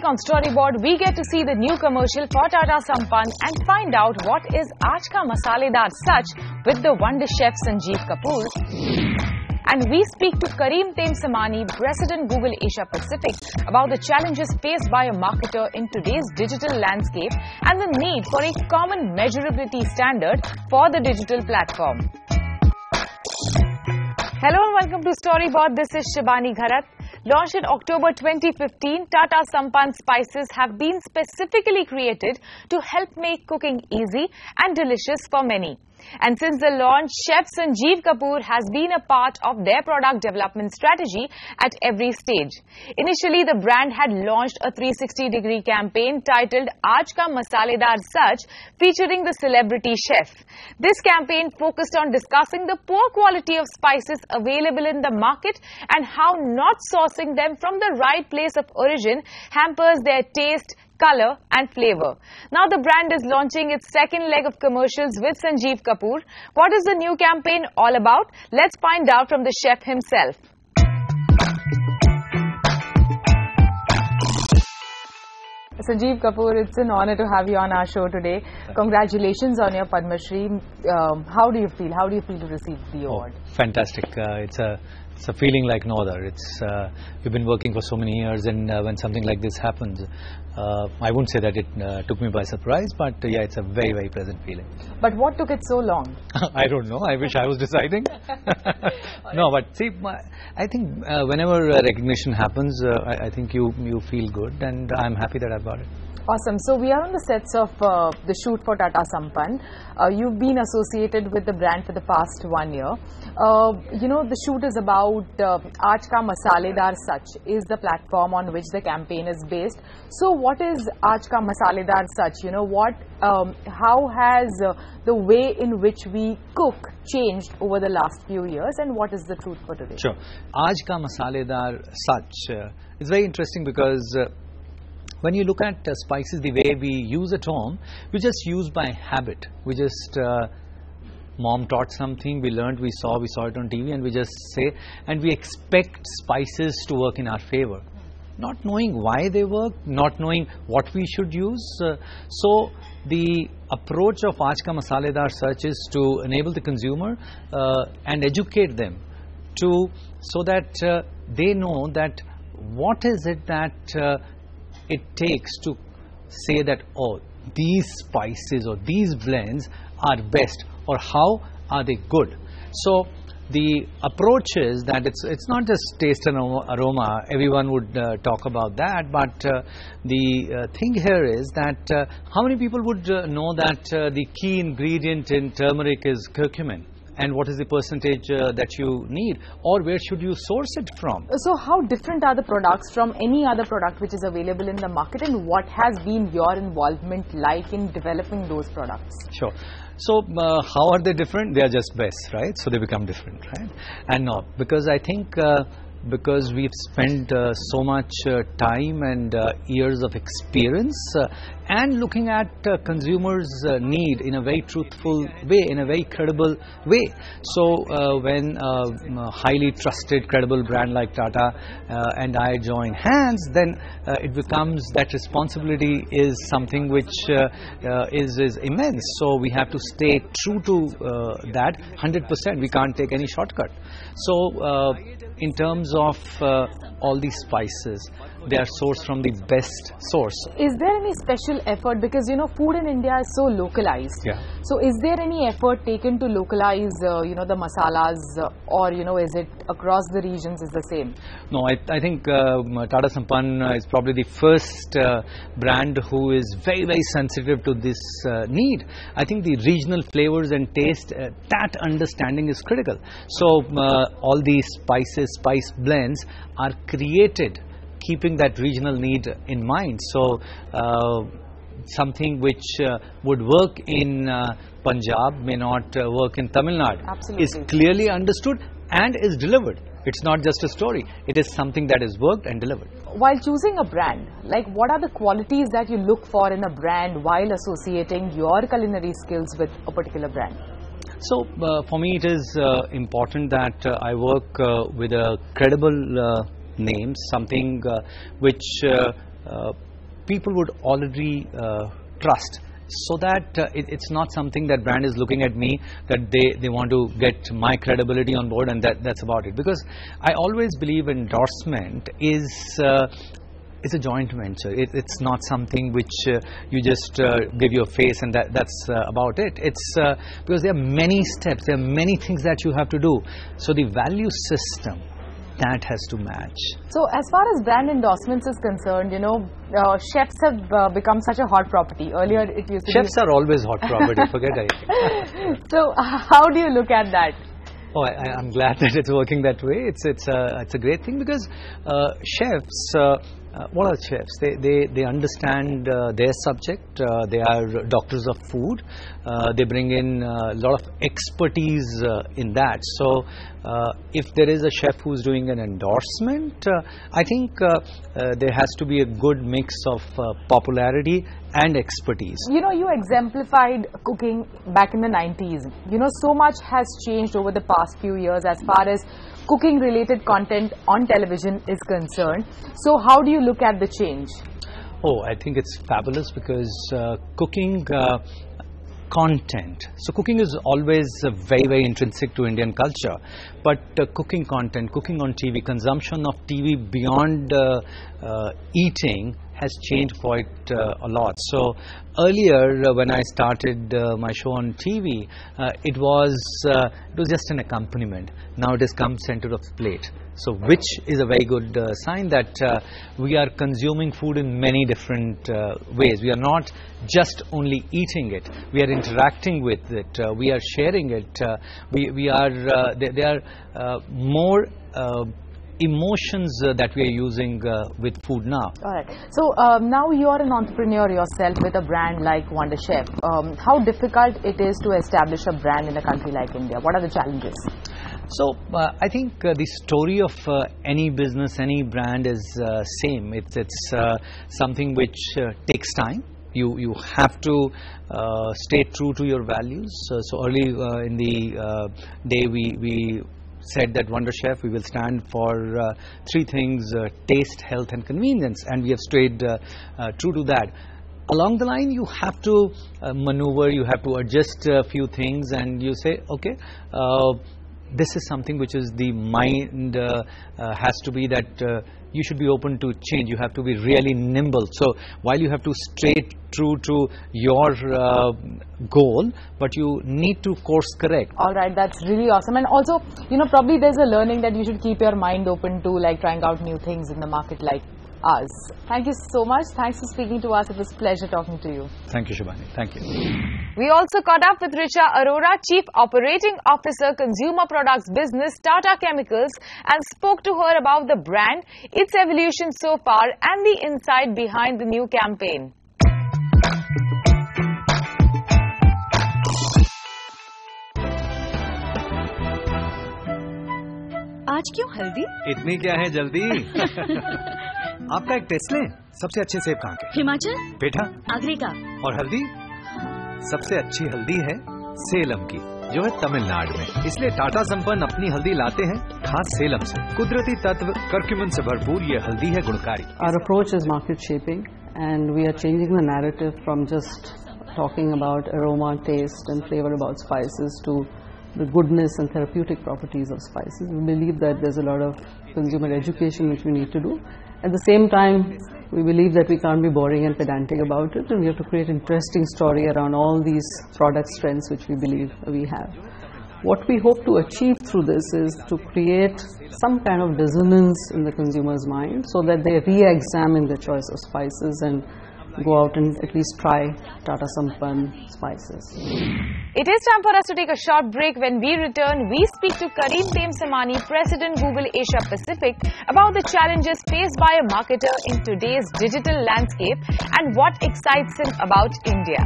week on Storyboard, we get to see the new commercial for Tata Sampann and find out what is Aaj Ka Masaledar Sach with the Wonderchef Sanjeev Kapoor. And we speak to Karim Temsamani, President Google Asia Pacific, about the challenges faced by a marketer in today's digital landscape and the need for a common measurability standard for the digital platform. Hello and welcome to Storyboard. This is Shibani Gharat. Launched in October 2015, Tata Sampann spices have been specifically created to help make cooking easy and delicious for many. And since the launch, Chef Sanjeev Kapoor has been a part of their product development strategy at every stage. Initially, the brand had launched a 360-degree campaign titled Aaj Ka Masaledar Sach, featuring the celebrity chef. This campaign focused on discussing the poor quality of spices available in the market and how not sourcing them from the right place of origin hampers their taste, color and flavor. Now the brand is launching its second leg of commercials with Sanjeev Kapoor. What is the new campaign all about? Let's find out from the chef himself. Sanjeev Kapoor, it's an honor to have you on our show today. Congratulations on your Padma Shri. How do you feel? How do you feel to receive the award? Fantastic. It's a feeling like no other. We've been working for so many years, and when something like this happens, I wouldn't say that it took me by surprise, but yeah, it's a very, very pleasant feeling. But what took it so long? I don't know. I wish I was deciding. No, but see, I think whenever recognition happens, I think you feel good, and I'm happy that I've got it. Awesome. So we are on the sets of the shoot for Tata Sampann. You've been associated with the brand for the past 1 year. You know, the shoot is about Aaj Ka Masaledar Sach is the platform on which the campaign is based. So what is Aaj Ka Masaledar Sach? You know, how has the way in which we cook changed over the last few years, and what is the truth for today? Sure. Aaj Ka Masaledar Sach. It's very interesting because when you look at spices the way we use at home, we just use by habit. We just, mom taught something, we learned, we saw it on TV, and we just say, and we expect spices to work in our favor. Not knowing why they work, not knowing what we should use. So the approach of Aaj Ka Masaledar Sach is to enable the consumer and educate them so that they know that what is it that it takes to say that, oh, these spices or these blends are best, or how are they good. So the approach is that it's not just taste and aroma. Everyone would talk about that, but the thing here is that how many people would know that the key ingredient in turmeric is curcumin? And what is the percentage that you need, or where should you source it from? So how different are the products from any other product which is available in the market, and what has been your involvement like in developing those products? Sure. So how are they different? They are just best, right? So they become different, right? And no, because I think because we've spent so much time and years of experience and looking at consumers' need in a very truthful way, in a very credible way. So when a highly trusted, credible brand like Tata and I join hands, then it becomes that responsibility is something which is immense. So we have to stay true to that 100%. We can't take any shortcut. So in terms of all these spices, they are sourced from the best source. Is there any special effort, because you know food in India is so localized? Yeah. So is there any effort taken to localize you know, the masalas, or you know, is it across the regions is the same? No, I think Tata Sampann is probably the first brand who is very, very sensitive to this need. I think the regional flavors and taste, that understanding is critical. So all these spice blends are created keeping that regional need in mind. So something which would work in Punjab may not work in Tamil Nadu. Absolutely. Is clearly understood and is delivered. It's not just a story. It is something that is worked and delivered. While choosing a brand, like what are the qualities that you look for in a brand while associating your culinary skills with a particular brand? So for me it is important that I work with a credible name, something which people would already trust. So that it's not something that brand is looking at me, that they want to get my credibility on board, and that's about it. Because I always believe endorsement is a joint venture. It's not something which you just give your face and that's about it. It's because there are many steps, there are many things that you have to do. So the value system, that has to match. So as far as brand endorsements is concerned, you know, chefs have become such a hot property. Earlier it used to Chefs are always hot property, forget it. So how do you look at that? Oh, I'm glad that it's working that way. It's a great thing, because chefs, what are chefs? They understand their subject. They are doctors of food. They bring in a lot of expertise in that. So if there is a chef who's doing an endorsement, I think there has to be a good mix of popularity and expertise. You know, you exemplified cooking back in the 90s. You know, so much has changed over the past few years as far as cooking related content on television is concerned. So how do you look at the change? Oh, I think it's fabulous, because cooking content. So cooking is always very, very intrinsic to Indian culture. But cooking content, cooking on TV, consumption of TV beyond eating has changed quite a lot. So earlier, when I started my show on TV, it was just an accompaniment. Now it has come center of plate. So which is a very good sign that we are consuming food in many different ways. We are not just only eating it. We are interacting with it. We are sharing it. There are more emotions that we are using with food now. All right. So now you are an entrepreneur yourself with a brand like Wonderchef. How difficult it is to establish a brand in a country like India? What are the challenges? So I think the story of any business, any brand is same. It's something which takes time. You have to stay true to your values. So early in the day we said that Wonderchef, we will stand for three things: taste, health and convenience, and we have stayed true to that. Along the line, you have to maneuver, you have to adjust a few things, and you say, okay, this is something which is the mind has to be that you should be open to change. You have to be really nimble. So while you have to stay true to your goal, but you need to course correct. All right, that's really awesome. And also, you know, probably there's a learning that you should keep your mind open to, like trying out new things in the market like us. Thank you so much. Thanks for speaking to us. It was a pleasure talking to you. Thank you, Shibani. Thank you. We also caught up with Richa Arora, Chief Operating Officer, Consumer Products Business, Tata Chemicals, and spoke to her about the brand, its evolution so far, and the insight behind the new campaign. आज क्यों हल्दी? इतनी क्या है जल्दी? आपका एक test लें। सबसे अच्छे सेब कहाँ के? हिमाचल, पेठा, आगरे का। और हल्दी? सबसे अच्छी हल्दी है सेलम की, जो है तमिलनाडु में। इसलिए टाटा संपन्न अपनी हल्दी लाते हैं खास सेलम से। कुदरती तत्व कर्क्यूमिन से भरपूर ये हल्दी है गुणकारी। Our approach is market shaping, and we are changing the narrative from just talking about aroma, taste and flavor about spices to the goodness and therapeutic properties of spices. We believe that there's a lot of consumer education which we need to do. At the same time, we believe that we can't be boring and pedantic about it, and we have to create interesting story around all these product strengths which we believe we have. What we hope to achieve through this is to create some kind of dissonance in the consumer's mind so that they re-examine their choice of spices and go out and at least try Tata Sampann spices. It is time for us to take a short break. When we return, we speak to Karim Temsamani, President Google Asia Pacific, about the challenges faced by a marketer in today's digital landscape and what excites him about India.